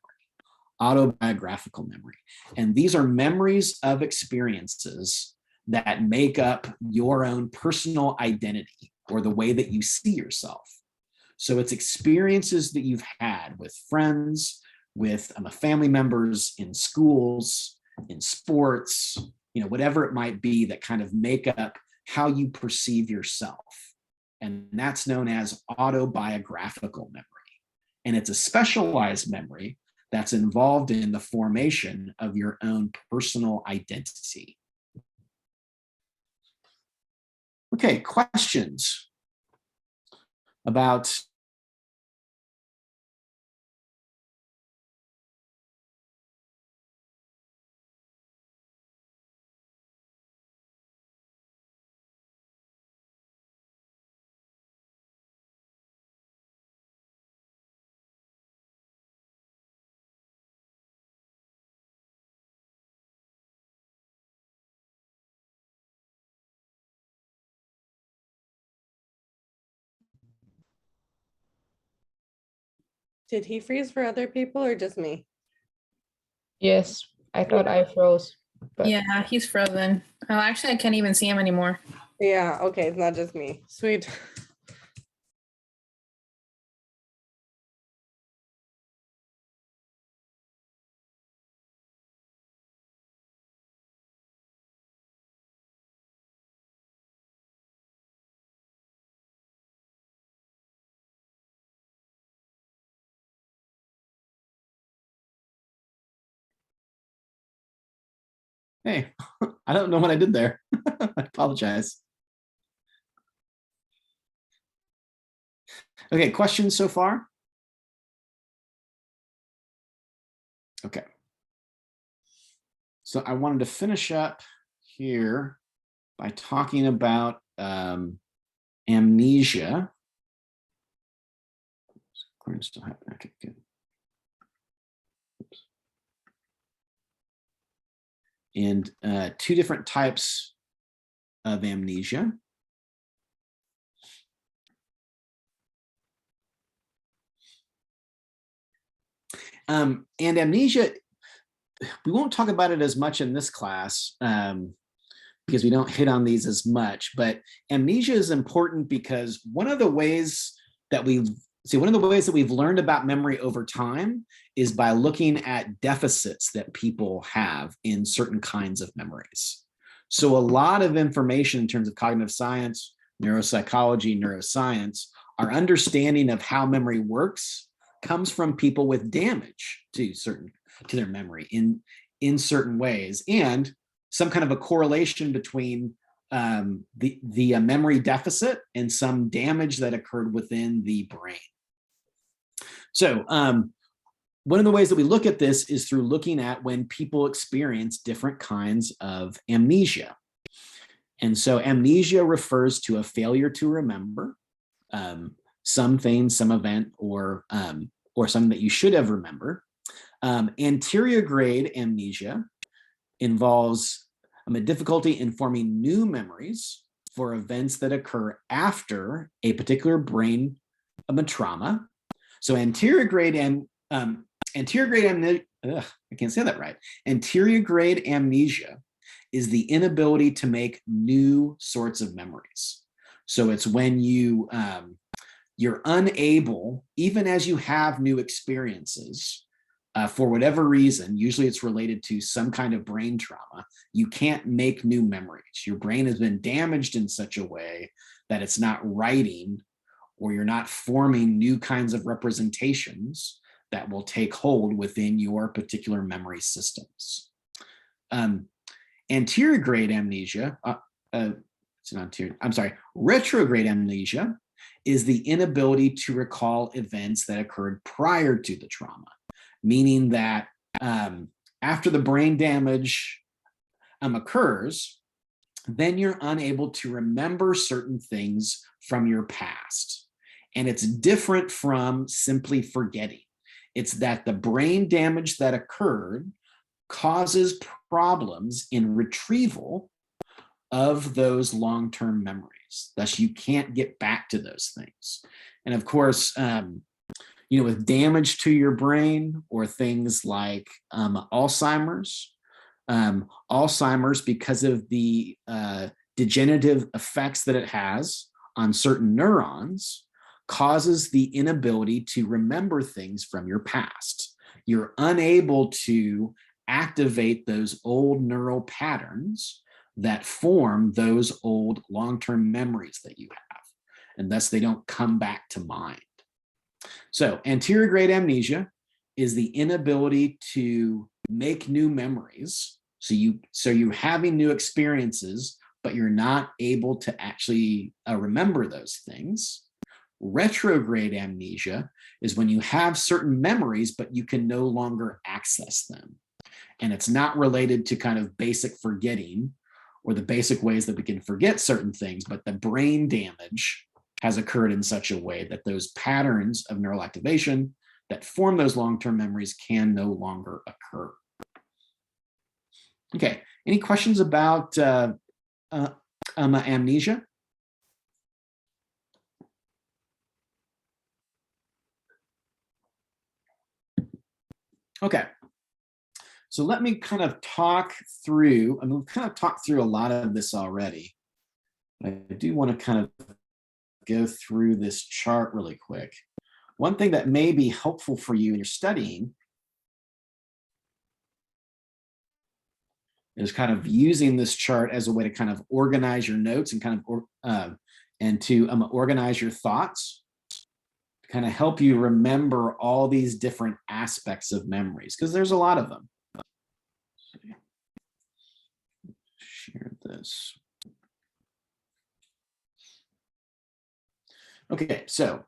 Autobiographical memory. And these are memories of experiences that make up your own personal identity or the way that you see yourself. So it's experiences that you've had with friends, with family members, in schools, in sports, whatever it might be, that kind of make up how you perceive yourself. And that's known as autobiographical memory. And it's a specialized memory that's involved in the formation of your own personal identity. Okay, questions about Did he freeze for other people or just me? Yes, I thought I froze. But Yeah, he's frozen. Oh, actually, I can't even see him anymore. Yeah, okay, it's not just me. Sweet. hey, I don't know what I did there. I apologize. Okay, questions so far? Okay. So I wanted to finish up here by talking about amnesia. Still happening. Okay, good. Oops. And two different types of amnesia. And amnesia, we won't talk about it as much in this class because we don't hit on these as much, but amnesia is important because one of the ways that we've learned about memory over time is by looking at deficits that people have in certain kinds of memories. So a lot of information in terms of cognitive science, neuropsychology, neuroscience, our understanding of how memory works comes from people with damage to their memory in certain ways, and some kind of a correlation between the memory deficit and some damage that occurred within the brain. So one of the ways that we look at this is through looking at when people experience different kinds of amnesia. And so amnesia refers to a failure to remember something, some event, or something that you should have remembered. Anterograde amnesia involves a difficulty in forming new memories for events that occur after a particular brain trauma. So anterograde amnesia, I can't say that right. Anterograde amnesia is the inability to make new sorts of memories. So it's when you're unable, even as you have new experiences, for whatever reason, usually it's related to some kind of brain trauma, you can't make new memories. Your brain has been damaged in such a way that it's not writing, or you're not forming new kinds of representations that will take hold within your particular memory systems. Anterograde amnesia, retrograde amnesia is the inability to recall events that occurred prior to the trauma, meaning that after the brain damage occurs, then you're unable to remember certain things from your past. And it's different from simply forgetting. It's that the brain damage that occurred causes problems in retrieval of those long-term memories. Thus, you can't get back to those things. And of course, with damage to your brain or things like Alzheimer's, because of the degenerative effects that it has on certain neurons, causes the inability to remember things from your past. You're unable to activate those old neural patterns that form those old long-term memories that you have, and thus they don't come back to mind. So anterograde amnesia is the inability to make new memories. So you're having new experiences, but you're not able to actually remember those things. Retrograde amnesia is when you have certain memories, but you can no longer access them. And it's not related to kind of basic forgetting or the basic ways that we can forget certain things, but the brain damage has occurred in such a way that those patterns of neural activation that form those long-term memories can no longer occur. Okay, any questions about amnesia? Okay, so let me kind of talk through, I mean, we've kind of talked through a lot of this already. I do want to kind of go through this chart really quick. One thing that may be helpful for you in your studying is kind of using this chart as a way to kind of organize your notes and kind of organize your thoughts, to kind of help you remember all these different aspects of memories, because there's a lot of them. Share this. Okay, so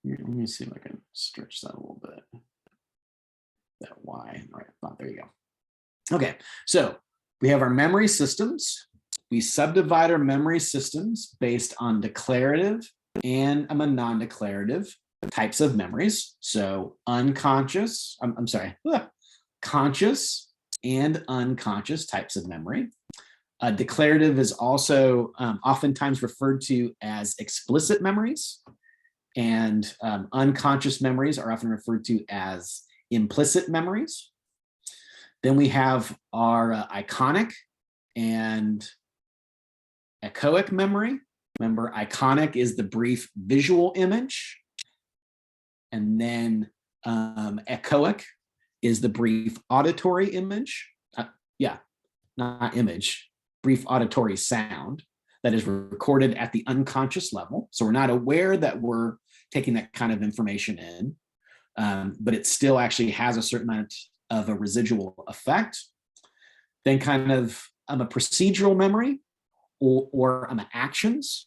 let me see if I can stretch that a little bit. That Y, all right, there you go. Okay, so we have our memory systems. We subdivide our memory systems based on declarative and non-declarative types of memories. So unconscious, conscious and unconscious types of memory. Declarative is also oftentimes referred to as explicit memories, and unconscious memories are often referred to as implicit memories. Then we have our iconic and echoic memory. Remember, iconic is the brief visual image, and then echoic is the brief auditory image. Not image, brief auditory sound that is recorded at the unconscious level. So we're not aware that we're taking that kind of information in, but it still actually has a certain amount of a residual effect. Then kind of a procedural memory or actions.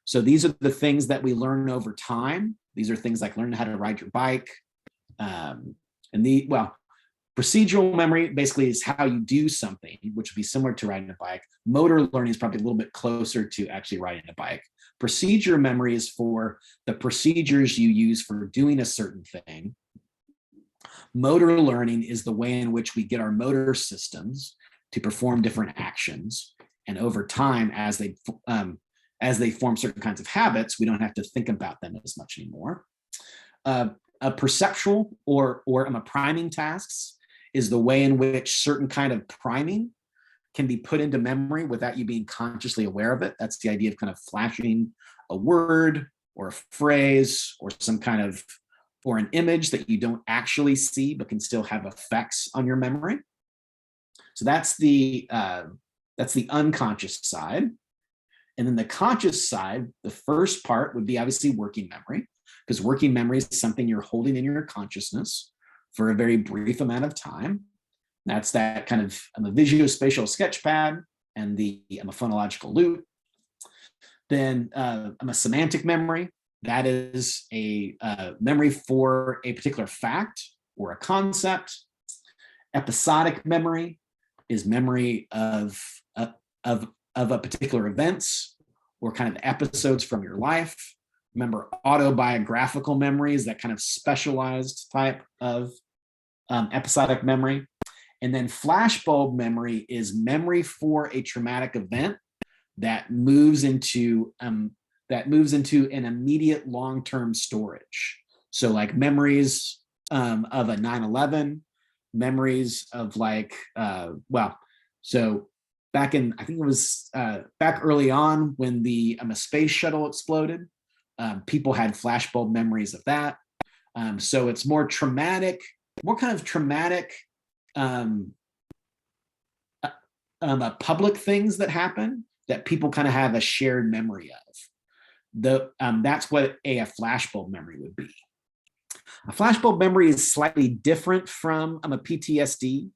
So these are the things that we learn over time. These are things like learning how to ride your bike. Procedural memory basically is how you do something, which would be similar to riding a bike. Motor learning is probably a little bit closer to actually riding a bike. Procedure memory is for the procedures you use for doing a certain thing. Motor learning is the way in which we get our motor systems to perform different actions. And over time, as they form certain kinds of habits, we don't have to think about them as much anymore. A perceptual or priming tasks is the way in which certain kind of priming can be put into memory without you being consciously aware of it. That's the idea of kind of flashing a word or a phrase or some kind of, or an image that you don't actually see but can still have effects on your memory. So that's the unconscious side. And then the conscious side, the first part would be obviously working memory, because working memory is something you're holding in your consciousness for a very brief amount of time. That's that kind of a visuospatial sketch pad and the phonological loop. Then a semantic memory. That is a memory for a particular fact or a concept. Episodic memory is memory of a particular events or kind of episodes from your life. Remember, autobiographical memory is that kind of specialized type of episodic memory. And then flashbulb memory is memory for a traumatic event that moves into an immediate long-term storage. So like memories of a 9/11, memories of so back in, I think it was back early on when the space shuttle exploded, people had flashbulb memories of that. So it's more traumatic, public things that happen that people kind of have a shared memory of. That's what a flashbulb memory would be. A flashbulb memory is slightly different from a PTSD.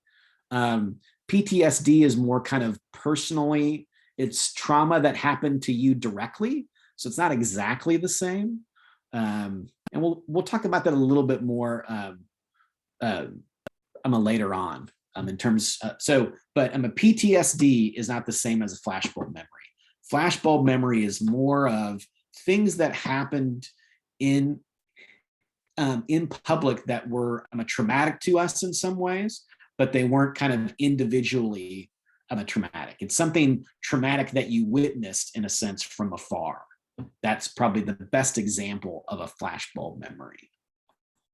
PTSD is more kind of personally, it's trauma that happened to you directly. So it's not exactly the same. And we'll talk about that a little bit more later on in terms. But a PTSD is not the same as a flashbulb memory. Flashbulb memory is more of things that happened in public that were traumatic to us in some ways, but they weren't kind of individually traumatic. It's something traumatic that you witnessed in a sense from afar. That's probably the best example of a flashbulb memory.